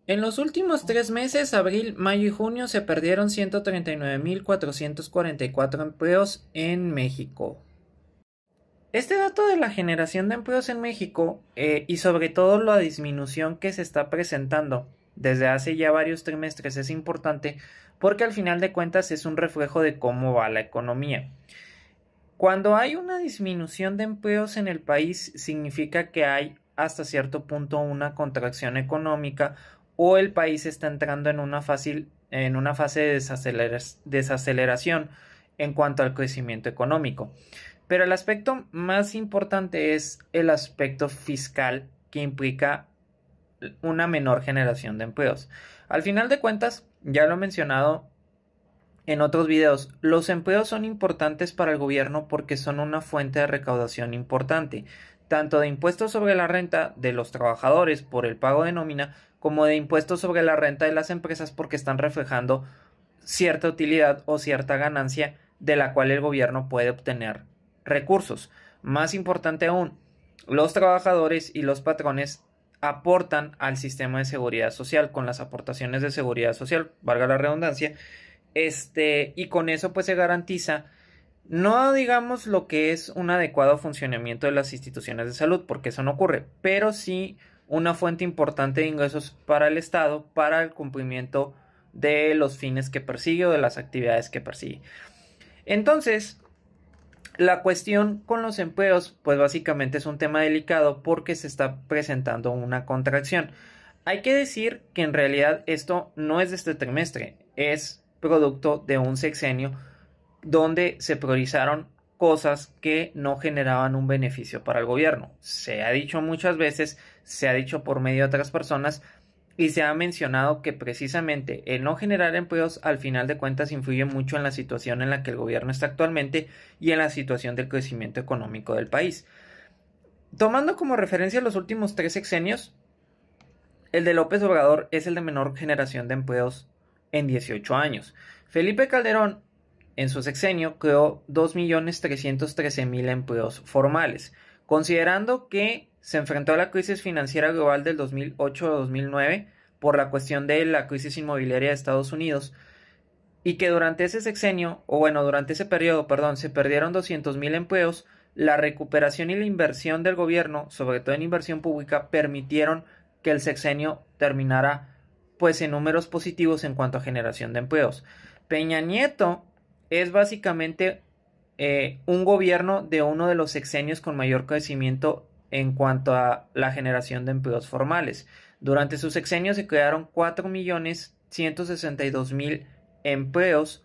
En los últimos 3 meses, abril, mayo y junio, se perdieron 139.444 empleos en México. Este dato de la generación de empleos en México y sobre todo la disminución que se está presentando desde hace ya varios trimestres es importante porque al final de cuentas es un reflejo de cómo va la economía. Cuando hay una disminución de empleos en el país, significa que hay hasta cierto punto una contracción económica o el país está entrando en una fase de desaceleración en cuanto al crecimiento económico. Pero el aspecto más importante es el aspecto fiscal, que implica una menor generación de empleos. Al final de cuentas, ya lo he mencionado en otros videos, los empleos son importantes para el gobierno porque son una fuente de recaudación importante, tanto de impuestos sobre la renta de los trabajadores por el pago de nómina, como de impuestos sobre la renta de las empresas porque están reflejando cierta utilidad o cierta ganancia de la cual el gobierno puede obtener recursos. Más importante aún, los trabajadores y los patrones aportan al sistema de seguridad social con las aportaciones de seguridad social, valga la redundancia, y con eso pues se garantiza no digamos lo que es un adecuado funcionamiento de las instituciones de salud, porque eso no ocurre, pero sí una fuente importante de ingresos para el Estado para el cumplimiento de los fines que persigue o de las actividades que persigue. Entonces, la cuestión con los empleos, pues básicamente es un tema delicado porque se está presentando una contracción. Hay que decir que en realidad esto no es de este trimestre, es producto de un sexenio donde se priorizaron cosas que no generaban un beneficio para el gobierno. Se ha dicho muchas veces, se ha dicho por medio de otras personas y se ha mencionado que precisamente el no generar empleos al final de cuentas influye mucho en la situación en la que el gobierno está actualmente y en la situación del crecimiento económico del país. Tomando como referencia los últimos 3 sexenios, el de López Obrador es el de menor generación de empleos en 18 años. Felipe Calderón en su sexenio creó 2.313.000 empleos formales, considerando que se enfrentó a la crisis financiera global del 2008-2009 por la cuestión de la crisis inmobiliaria de Estados Unidos y que durante ese sexenio, o bueno, durante ese periodo, perdón, se perdieron 200.000 empleos. La recuperación y la inversión del gobierno, sobre todo en inversión pública, permitieron que el sexenio terminara pues en números positivos en cuanto a generación de empleos. Peña Nieto es básicamente un gobierno de uno de los sexenios con mayor crecimiento en cuanto a la generación de empleos formales. Durante su sexenio se crearon 4.162.000 empleos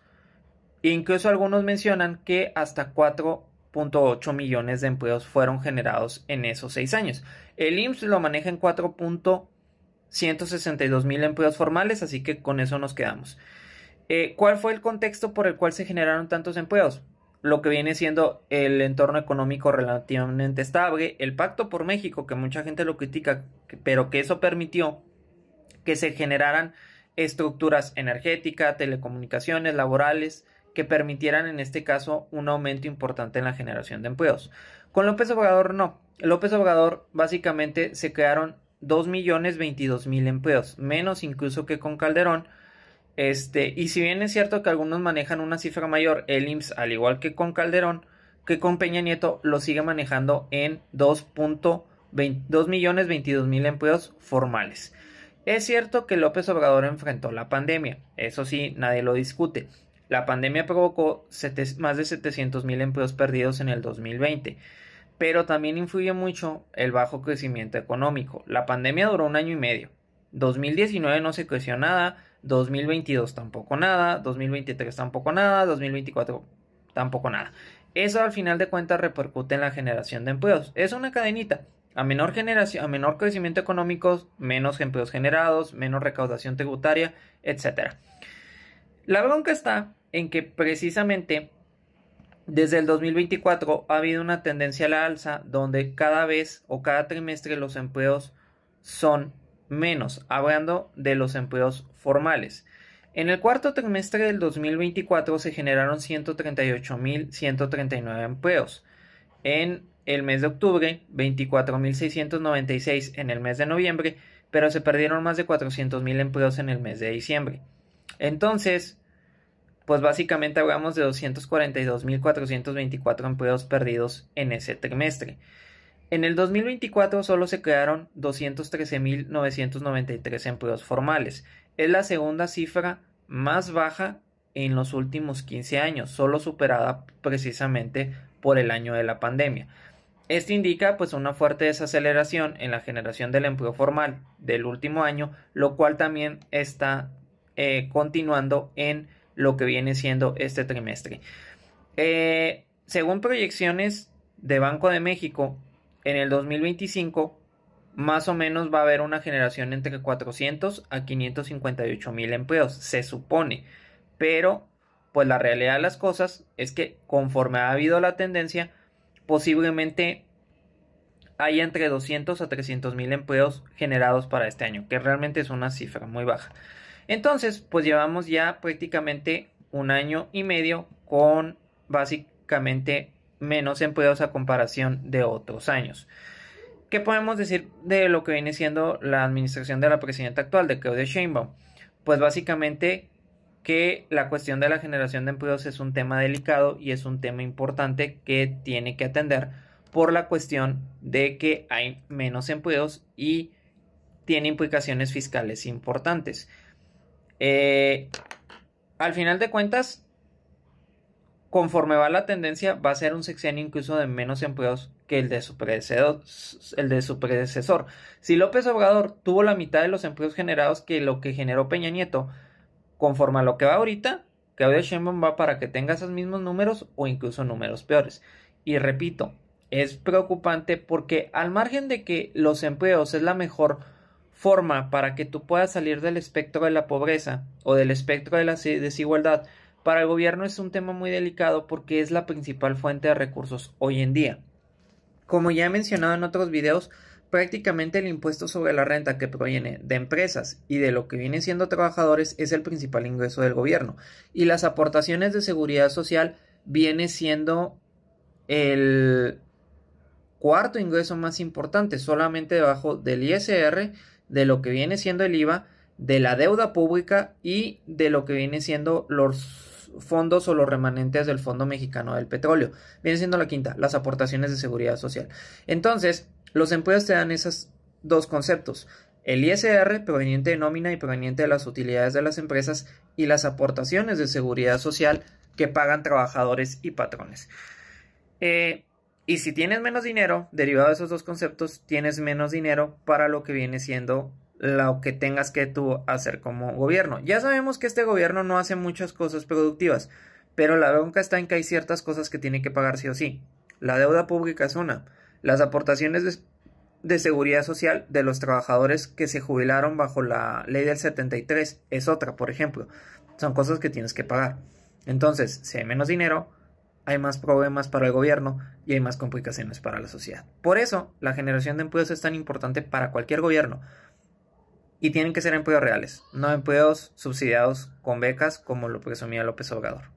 e incluso algunos mencionan que hasta 4.8 millones de empleos fueron generados en esos 6 años. El IMSS lo maneja en 4.162.000 empleos formales, así que con eso nos quedamos. ¿Cuál fue el contexto por el cual se generaron tantos empleos? Lo que viene siendo el entorno económico relativamente estable, el Pacto por México, que mucha gente lo critica, pero que eso permitió que se generaran estructuras energéticas, telecomunicaciones, laborales, que permitieran en este caso un aumento importante en la generación de empleos. Con López Obrador no. López Obrador básicamente se crearon 2.022.000 empleos, menos incluso que con Calderón. Y si bien es cierto que algunos manejan una cifra mayor, el IMSS, al igual que con Calderón, que con Peña Nieto, lo sigue manejando en 2.22.000 empleos formales. Es cierto que López Obrador enfrentó la pandemia, eso sí, nadie lo discute. La pandemia provocó más de 700.000 empleos perdidos en el 2020, pero también influye mucho el bajo crecimiento económico. La pandemia duró 1 año y medio. 2019 no se creció nada, 2022 tampoco nada, 2023 tampoco nada, 2024 tampoco nada. Eso al final de cuentas repercute en la generación de empleos. Es una cadenita. A menor crecimiento económico, menos empleos generados, menos recaudación tributaria, etc. La bronca está en que precisamente desde el 2024 ha habido una tendencia a la alza donde cada vez o cada trimestre los empleos son menos, hablando de los empleos formales. En el cuarto trimestre del 2024 se generaron 138.139 empleos. En el mes de octubre, 24.696 en el mes de noviembre, pero se perdieron más de 400,000 empleos en el mes de diciembre. Entonces, pues básicamente hablamos de 242,424 empleos perdidos en ese trimestre. En el 2024 solo se crearon 213,993 empleos formales. Es la segunda cifra más baja en los últimos 15 años, solo superada precisamente por el año de la pandemia. Esto indica pues una fuerte desaceleración en la generación del empleo formal del último año, lo cual también está continuando en lo que viene siendo este trimestre. Según proyecciones de Banco de México, en el 2025 más o menos va a haber una generación entre 400 a 558,000 empleos, se supone, pero pues la realidad de las cosas es que conforme ha habido la tendencia, posiblemente haya entre 200 a 300,000 empleos generados para este año, que realmente es una cifra muy baja. Entonces, pues llevamos ya prácticamente un año y medio con básicamente menos empleos a comparación de otros años. ¿Qué podemos decir de lo que viene siendo la administración de la presidenta actual, de Claudia Sheinbaum? Pues básicamente que la cuestión de la generación de empleos es un tema delicado y es un tema importante que tiene que atender por la cuestión de que hay menos empleos y tiene implicaciones fiscales importantes. Al final de cuentas, conforme va la tendencia, va a ser un sexenio incluso de menos empleos que el de su predecesor. Si López Obrador tuvo la mitad de los empleos generados que lo que generó Peña Nieto, conforme a lo que va ahorita, Claudia Sheinbaum va para que tenga esos mismos números o incluso números peores. Y repito, es preocupante porque al margen de que los empleos es la mejor forma para que tú puedas salir del espectro de la pobreza o del espectro de la desigualdad, para el gobierno es un tema muy delicado porque es la principal fuente de recursos hoy en día. Como ya he mencionado en otros videos, prácticamente el impuesto sobre la renta que proviene de empresas y de lo que vienen siendo trabajadores es el principal ingreso del gobierno, y las aportaciones de seguridad social viene siendo el cuarto ingreso más importante, solamente debajo del ISR, de lo que viene siendo el IVA, de la deuda pública y de lo que viene siendo los fondos o los remanentes del Fondo Mexicano del Petróleo. Viene siendo la quinta, las aportaciones de seguridad social. Entonces, los empleos te dan esos dos conceptos: el ISR proveniente de nómina y proveniente de las utilidades de las empresas, y las aportaciones de seguridad social que pagan trabajadores y patrones. Y si tienes menos dinero, derivado de esos dos conceptos, tienes menos dinero para lo que viene siendo lo que tengas que tú hacer como gobierno. Ya sabemos que este gobierno no hace muchas cosas productivas, pero la bronca está en que hay ciertas cosas que tiene que pagar sí o sí. La deuda pública es una. Las aportaciones de seguridad social de los trabajadores que se jubilaron bajo la ley del 73 es otra, por ejemplo. Son cosas que tienes que pagar. Entonces, si hay menos dinero, hay más problemas para el gobierno y hay más complicaciones para la sociedad. Por eso, la generación de empleos es tan importante para cualquier gobierno. Y tienen que ser empleos reales, no empleos subsidiados con becas como lo presumía López Obrador.